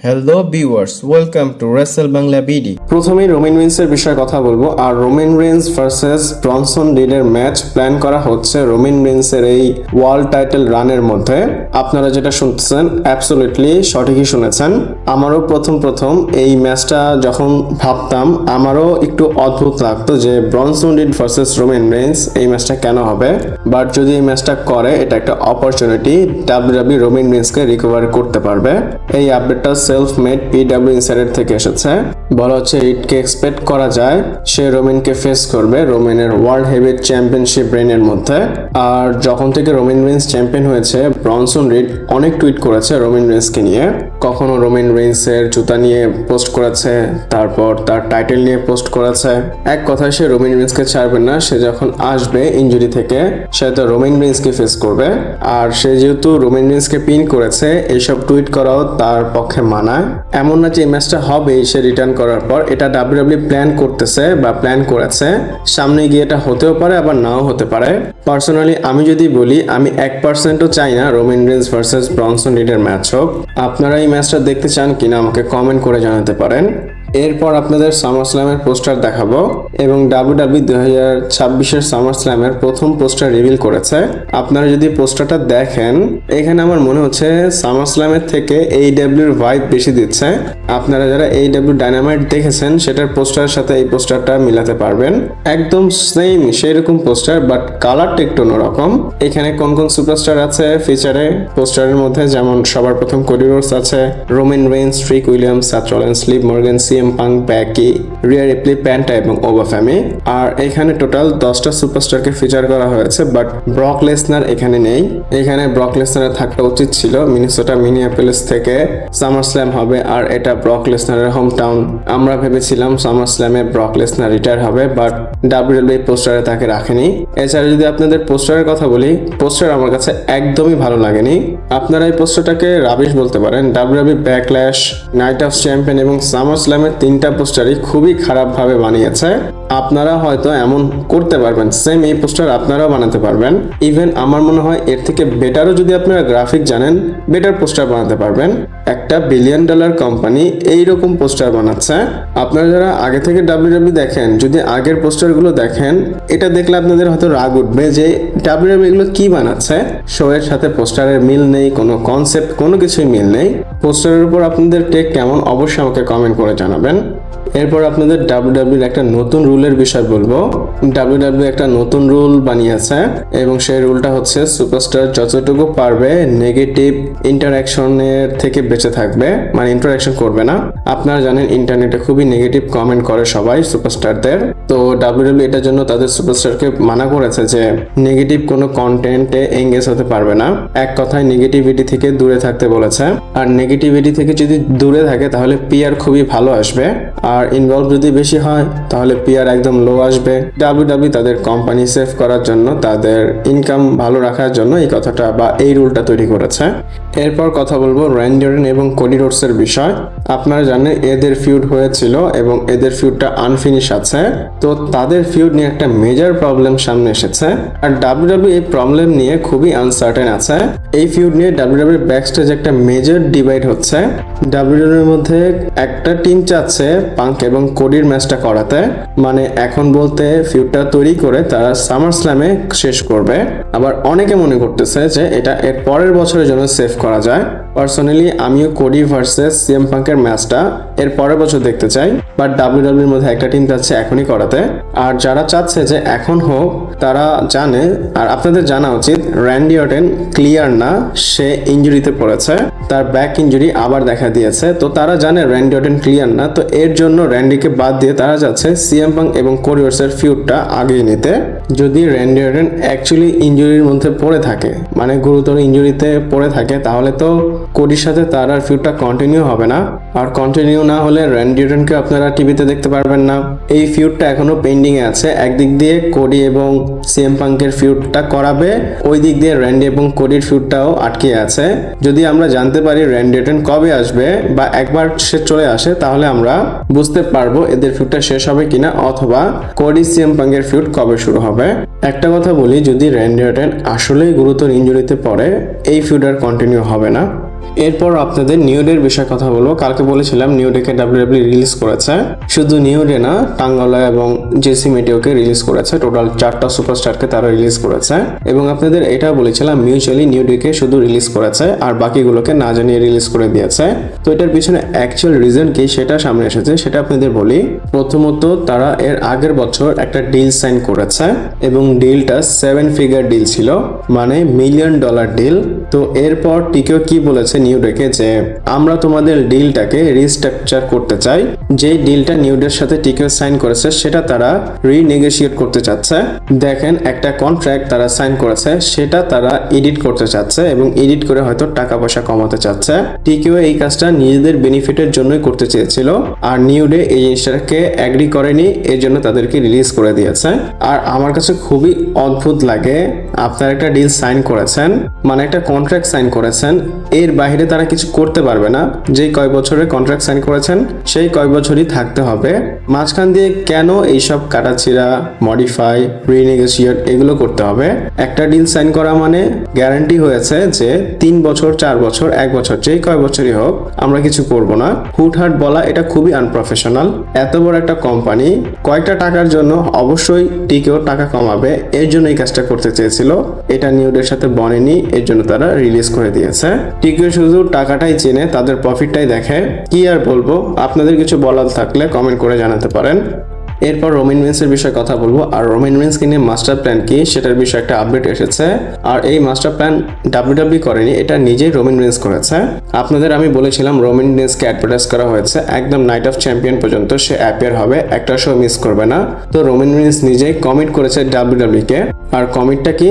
Hello viewers, welcome to wrestle Bangla BD. প্রথমেই Roman রেন্সের বিষয়ে কথা বলবো। আর রোমান রেন্স ভার্সেস ব্রনসন রিডের ম্যাচ প্ল্যান করা হচ্ছে রোমান রেন্সের এই ওয়ার্ল্ড টাইটেল রানের মধ্যে। আপনারা যেটা শুনতেছেন অ্যাবসলিউটলি সঠিকই শুনেছেন। আমারও প্রথম এই ম্যাচটা যখন ভাবতাম আমারও একটু অদ্ভুত লাগতো যে Bronson read versus Roman Reigns এই ম্যাচটা কেন হবে, বাট যদি এই ম্যাচটা করে এটা একটা অপরচুনিটি, ডাব্লিউডাব্লিউ রোমান রেন্সকে রিকভার করতে পারবে। এই আপডেটটা সেলফ মেড পিডব্লিউ ইনসাইডার থেকে এসেছে। বলা হচ্ছে রিডকে এক্সপেক্ট করা যায় সে রোমানকে ফেস করবে রোমানের ওয়ার্ল্ড হেভিওয়েট চ্যাম্পিয়নশিপ রেইনের মধ্যে। আর যখন থেকে রোমান রেন্স চ্যাম্পিয়ন হয়েছে ব্রনসন রিড অনেক টুইট করেছে রোমান রেন্সকে নিয়ে। কখনো রোমান রেন্সের জুতা নিয়ে পোস্ট করেছে, তারপর তার টাইটেল নিয়ে পোস্ট করেছে। এক কথায় সে রোমান রেন্সকে ছাড়বে না। সে যখন আসবে ইনজুরি থেকে সে তো রোমান রেন্সকে ফেস করবে। আর সে যেহেতু রোমান রেন্সকে পিন করেছে, এইসব টুইট করাও তার পক্ষে মানায়। এমন না যে এই ম্যাচটা হবেই সে রিটার্ন করার পর, এটা ডাব্লিউডাব্লিউ প্ল্যান করতেছে বা প্ল্যান করেছে। সামনে গিয়ে এটা হতেও পারে আবার নাও হতে পারে। পার্সোনালি আমি যদি বলি, আমি 1%ও চাই না রোমান রেন্স ভার্সেস ব্রনসন রিডের ম্যাচ হোক। আপনারা এই ম্যাচটা দেখতে চান কিনা আমাকে কমেন্ট করে জানাতে পারেন। এরপর আপনাদের সামার স্ল্যামের পোস্টার দেখাবো এবং ডাব্লিউডাব্লিউ 2026-এর সামার স্ল্যামের প্রথম পোস্টার রিভিল করেছে। আপনারা যদি পোস্টারটা দেখেন, এখানে আমার মনে হচ্ছে সামার স্ল্যামের থেকে AEW'র ভাইব বেশি দিচ্ছে। আপনারা যারা AEW ডাইনামাইট দেখেছেন সেটার পোস্টারের সাথে এই পোস্টারটা মিলাতে পারবেন। একদম সেম সেই রকম পোস্টার, বাট কালারটা একটু অন্যরকম। এখানে কোন কোন সুপারস্টার আছে ফিচারে পোস্টারের মধ্যে, যেমন সবার প্রথম কোডি রোডস আছে, Roman Reigns, Trick Williams, Seth Rollins, Liv Morgan, CM Punk, Becky, Rhea Ripley, Penta এবং ওবাফেমি। আর এখানে টোটাল 10টা সুপারস্টারকে ফিচার করা হয়েছে, বাট ব্রক লেসনার এখানে নেই। এখানে ব্রক লেসনারের থাকা উচিত ছিল। মিনেসোটা মিনিয়াপলিস থেকে সামার স্ল্যাম হবে আর এটা ব্রক লেসনারের হোম টাউন। আমরা ভেবেছিলাম সামার স্ল্যামে ব্রক লেসনার রিটায়ার হবে, বাট ডাব্লিউডাব্লিউ পোস্টারে তাকে রাখেনি। এছাড়া যদি আপনাদের পোস্টারের কথা বলি, পোস্টার আমার কাছে একদমই ভালো লাগেনি। আপনারা এই পোস্টারটাকে রাবিশ বলতে পারেন। WWE backlash, night of champion এবং সামার স্ল্যামের 3টা পোস্টারই খুবই খারাপভাবে বানিয়েছে। আপনারা হয়তো এমন করতে পারবেন, সেম এই পোস্টার আপনারাও বানাতে পারবেন। ইভেন আমার মনে হয় এর থেকে বেটারও যদি আপনারা গ্রাফিক জানেন, বেটার পোস্টার বানাতে পারবেন। একটা $1 বিলিয়ন কোম্পানি এইরকম পোস্টার বানাচ্ছে। আপনারা যারা আগে থেকে ডাব্লিউডাব্লিউ দেখেন, যদি আগের পোস্টারগুলো দেখেন, এটা দেখলে আপনাদের হয়তো রাগ উঠবে যে ডাব্লিউডাব্লিউ এগুলো কি বানাচ্ছে। শো এর সাথে পোস্টারের মিল নেই, কোনো কনসেপ্ট, কোনো কিছুই মিল নেই। পোস্টারের উপর আপনাদের টেক কেমন অবশ্যই আমাকে কমেন্ট করে জানাবেন। এরপর আপনাদের ডাব্লিউডাব্লিউর একটা নতুন রুলের বিষয় বলবো। ডাব্লিউডাব্লিউ একটা নতুন রুল বানিয়েছে এবং সেই রুলটা হচ্ছে সুপারস্টার যতটুকু পারবে নেগেটিভ ইন্টারাকশনের থেকে বেঁচে থাকবে, মানে ইন্টারাকশন করবে না। আপনারা জানেন ইন্টারনেটে খুবই নেগেটিভ কমেন্ট করে সবাই সুপারস্টারদের। তো ডাব্লিউডাব্লিউ এটার জন্য তাদের সুপারস্টারকে মানা করেছে যে নেগেটিভ কোনো কন্টেন্টে এঙ্গেজ হতে পারবে না। এক কথায় নেগেটিভিটি থেকে দূরে থাকতে বলেছে। আর নেগেটিভিটি থেকে যদি দূরে থাকে তাহলে পিআর খুবই ভালো আসবে, আর ইনভলভ যদি বেশি হয় তাহলে পিআর একদম লো আসবে। ডাব্লিউডাব্লিউ তাদের কোম্পানি সেভ করার জন্য, তাদের ইনকাম ভালো রাখার জন্য এই কথাটা বা এই রুলটা তৈরি করেছে। এরপর কথা বলবো র্যান্ডি অর্টন এবং কোডি রোডসের বিষয়। আপনারা জানেন এদের ফিউড হয়েছিল এবং এদের ফিউডটা আনফিনিশ আছে। তো তাদের ফিউড নিয়ে একটা মেজর প্রবলেম সামনে এসেছে, আর ডাব্লিউডাব্লিউ এই প্রবলেম নিয়ে খুবই আনসার্টেন আছে। এই ফিউড নিয়ে ডাব্লিউডাব্লিউ ব্যাকস্টেজ একটা মেজর ডিভাইড হচ্ছে। ডাব্লিউডাব্লিউর মধ্যে একটা টিম চাচ্ছে পাঙ্ক এবং কোডির ম্যাচটা করাতে, মানে এখন বলতে ফিউডটা তৈরি করে তারা সামার স্ল্যামে শেষ করবে। আবার অনেকে মনে করতেছে যে এটা এর পরের বছরের জন্য সেভ করা যায়। পার্সোনালি আমিও কোডি ভার্সেস CM পাঙ্কের ম্যাচটা এর পরের বছর দেখতে চাই, বাট ডাব্লিউডাব্লিউর মধ্যে একটা টিম চাচ্ছে এখনই করাতে। আর যারা চাচ্ছে যে এখন হোক তারা জানে, আর আপনাদের জানা উচিত, র্যান্ডি অর্টন ক্লিয়ার না, সে ইনজুরিতে পড়েছে, তার ব্যাক ইনজুরি আবার দেখা দিয়েছে। তো তারা জানে র্যান্ডি অর্টন ক্লিয়ার না, তো এর জন্য র্যান্ডিকে বাদ দিয়ে তারা যাচ্ছে CM পাঙ্ক এবং কোডি রোডসের ফিউডটা আগিয়ে নিতে। যদি র্যান্ডি অর্টন অ্যাকচুয়ালি ইনজুরির মধ্যে পড়ে থাকে, মানে গুরুতর ইনজুরিতে পড়ে থাকে, তাহলে তো কোডির সাথে তার আর ফিউডটা কন্টিনিউ হবে না। আর কন্টিনিউ না হলে র্যান্ডি অর্টনকে আপনারা টিভিতে দেখতে পারবেন না। এই ফিউডটা এখনো পেন্ডিং এ আছে। একদিক দিয়ে কোডি এবং CM পাঙ্কের ফিউডটা করাবে, ওই দিক দিয়ে র্যান্ডি এবং কোডির ফিউডটাও আটকে আছে। যদি আমরা জানতে পারি র্যান্ডি অর্টন কবে আসবে বা একবার সে চলে আসে, তাহলে আমরা বুঝতে পারবো এদের ফিউডটা শেষ হবে কিনা, অথবা কোডি CM পাঙ্কের ফিউড কবে শুরু হবে। একটা কথা বলি, যদি র্যান্ডি অর্টন আসলেই গুরুতর ইনজুরিতে পড়ে, এই ফিউড আর কন্টিনিউ হবে না। এরপর আপনাদের নিউ ডের বিষয়ে কথা বলবো। কালকে বলেছিলাম নিউ ডেকে ডাব্লিউডাব্লিউ রিলিজ করেছে, শুধু নিউ ডে না, টাঙ্গালা এবং জেসি মেটিওকে রিলিজ করেছে। টোটাল 4টা সুপারস্টারকে তারা রিলিজ করেছে এবং আপনাদের এটা বলেছিলাম মিউচুয়ালি নিউ ডেকে শুধু রিলিজ করেছে আর বাকিগুলোকে না জানিয়ে রিলিজ করে দিয়েছে। তো এটার পিছনে অ্যাকচুয়াল রিজন কি সেটা সামনে এসেছে, সেটা আপনাদের বলি। প্রথমত তারা এর আগের বছর একটা ডিল সাইন করেছে এবং ডিলটা 7 ফিগার ডিল ছিল, মানে $1 মিলিয়ন ডিল। তো এরপর টিকেও কি বলেছে নিউ ডেকে যে আমরা তোমাদের ডিলটাকে রিস্ট্রাকচার করতে চাই। যেই ডিলটা নিউ ডের সাথে টিকেও সাইন করেছে সেটা তারা রিনেগোশিয়েট করতে চাচ্ছে। দেখেন একটা কন্ট্রাক্ট তারা সাইন করেছে, সেটা তারা এডিট করতে চাচ্ছে এবং এডিট করে হয়তো টাকা পয়সা কমাতে চাচ্ছে। টিকেও এই কাজটা নিজেদের বেনিফিটের জন্যই করতে চেয়েছিল আর নিউ ডে এই জিনিসটাকে এগ্রি করেনি, এর জন্য তাদেরকে রিলিজ করে দিয়েছে। আর আমার কাছে খুবই অদ্ভুত লাগে, আপনারা একটা ডিল সাইন করেছেন, মানে একটা কন্ট্রাক্ট সাইন করেছেন, এর বাইরে তারা কিছু করতে পারবে না। যেই কয় বছরের কন্ট্রাক্ট সাইন করেছেন সেই কয় বছরই থাকতে হবে। মাঝখান দিয়ে কেন এইসব কাটাছিড়া, মডিফাই, রিনেগোশিয়েট এগুলো করতে হবে? একটা ডিল সাইন করা মানে গ্যারান্টি হয়েছে যে 3 বছর, 4 বছর, 1 বছর, যেই কয় বছরই হোক আমরা কিছু করব না। হুটহাট বলা এটা খুবই আনপ্রফেশনাল। এত বড় একটা কোম্পানি কয়েকটা টাকার জন্য অবশ্যই টিকেও টাকা কমাবে, এর জন্য এই কাজটা করতে চেয়েছিল। এটা নিউডের সাথে বনেনি, এর জন্য তারা রিলিজ করে দিয়েছে। টিকেও শুধু টাকাটাই চেনে, তাদের প্রফিটটাই দেখে। কি আর বলবো, আপনাদের কিছু বলার থাকলে কমেন্ট করে জানাতে পারেন। এরপর রোমান রিন্সের বিষয়ে কথা বলবো। আর রোমান রিন্সকে নিয়ে মাস্টার প্ল্যান কি সেটার বিষয়ে একটা আপডেট এসেছে। আর এই মাস্টার প্ল্যান ডাব্লিউডাব্লিউ করেনি, এটা নিজেই রোমান রিন্স করেছে। আপনাদের আমি বলেছিলাম রোমান রিন্সকে অ্যাডভার্টাইজ করা হয়েছে, একদম নাইট অফ চ্যাম্পিয়ন পর্যন্ত সে অ্যাপিয়ার হবে, একটা শো মিস করবে না। তো রোমান রিন্স নিজেই কমিট করেছে ডাব্লিউডাব্লিউ কে। আর কমিটটা কি,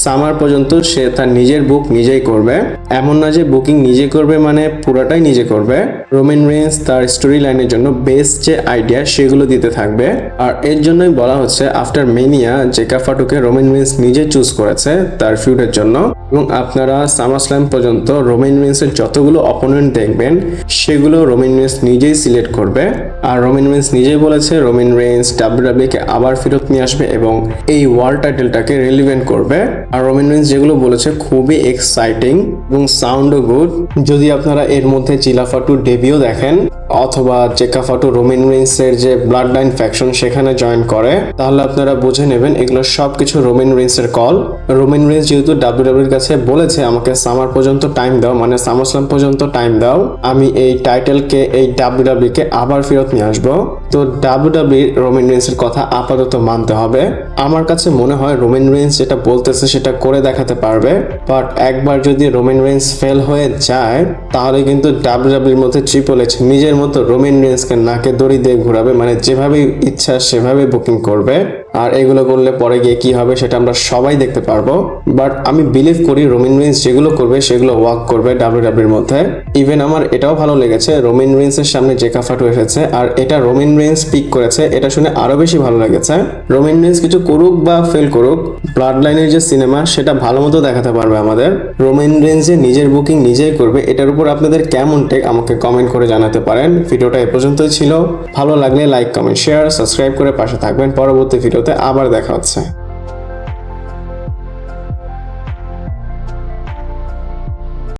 সামার পর্যন্ত সে তার নিজের বুক নিজেই করবে। এমন না যে বুকিং নিজে করবে মানে পুরোটাই নিজে করবে। রোমান রিন্স তার স্টোরি লাইনের জন্য বেস্ট যে আইডিয়া সেগুলো দিতে থাকবে। আর এর জন্যই বলা হচ্ছে আফটার মেনিয়া জেকা ফাটুকে রোমান রিন্স নিজে চুজ করেছে তার ফিউডের জন্য। এবং আপনারা সামারস্ল্যাম পর্যন্ত রোমান রিন্সের যতগুলো অপোনেন্ট দেখবেন সেগুলো রোমান রিন্স নিজেই সিলেক্ট করবে। আর রোমান রিন্স নিজেই বলেছে রোমান রিন্স ডাব্লিউডাব্লিউ কে আবার ফেরত নিয়ে আসবে এবং এই ওয়ার্ল্ড টাইটেলটাকে রিলিভেন্ট করবে। আর রোমান রিন্স যেগুলো বলেছে খুবই এক্সাইটিং এবং সাউন্ডও গুড। যদি আপনারা এর মধ্যে চিলাফাটু ডেবিও দেখেন অথবা জেকাফাটু রোমান রিন্সের যে ব্লাড লাইন ফ্যাকশন সেখানে জয়েন করে, তাহলে আপনারা বুঝে নেবেন এগুলো সবকিছু রোমান রিন্সের কল। রোমান রিন্স যেহেতু ডাব্লিউডাব্লিউর কাছে বলেছে আমাকে সামার পর্যন্ত টাইম দাও, মানে সামারস্ল্যাম পর্যন্ত টাইম দাও, আমি এই টাইটেলকে, এই ডাব্লিউডাব্লিউ কে আবার ফেরত নিয়ে আসবো। তো ডাব্লিউডাব্লিউ রোমান রিন্সের কথা আপাতত মানতে হবে। আমার কাছে মনে হয় রোমান রিন্স যেটা বলতেছে সেটা করে দেখাতে পারবে। বাট একবার যদি রোমান রিন্স ফেল হয়ে যায় তাহলে কিন্তু ডাব্লিউডাব্লিউর মধ্যে ট্রিপল এইচ নিজের মতো রোমান রিন্সকে নাকে দড়ি দিয়ে ঘোরাবে, মানে যেভাবে ইচ্ছা সেভাবে বুকিং করবে। আর এগুলো করলে পরে গিয়ে কি হবে সেটা আমরা সবাই দেখতে পারবো। বাট আমি বিলিভ করি রোমান রিন্স যেগুলো করবে সেগুলো ওয়ার্ক করবে ডাব্লিউডাব্লিউর মধ্যে। ইভেন আমার এটাও ভালো লেগেছে রোমান রিন্সের সামনে জেকা ফাটু এসেছে আর এটা রোমান রিন্স পিক করেছে, এটা শুনে আরো বেশি ভালো লেগেছে। রোমান রিন্স কিছু করুক বা ফেল করুক, ব্লাড লাইনের যে সিনেমা সেটা ভালো মতো দেখাতে পারবে আমাদের। রোমান রিন্স যে নিজের বুকিং নিজেই করবে এটার উপর আপনাদের কেমন টেক আমাকে কমেন্ট করে জানাতে পারেন। ভিডিওটা এ পর্যন্তই ছিল। ভালো লাগলে লাইক, কমেন্ট, শেয়ার, সাবস্ক্রাইব করে পাশে থাকবেন। পরবর্তী ভিডিওতে আবার দেখা হচ্ছে।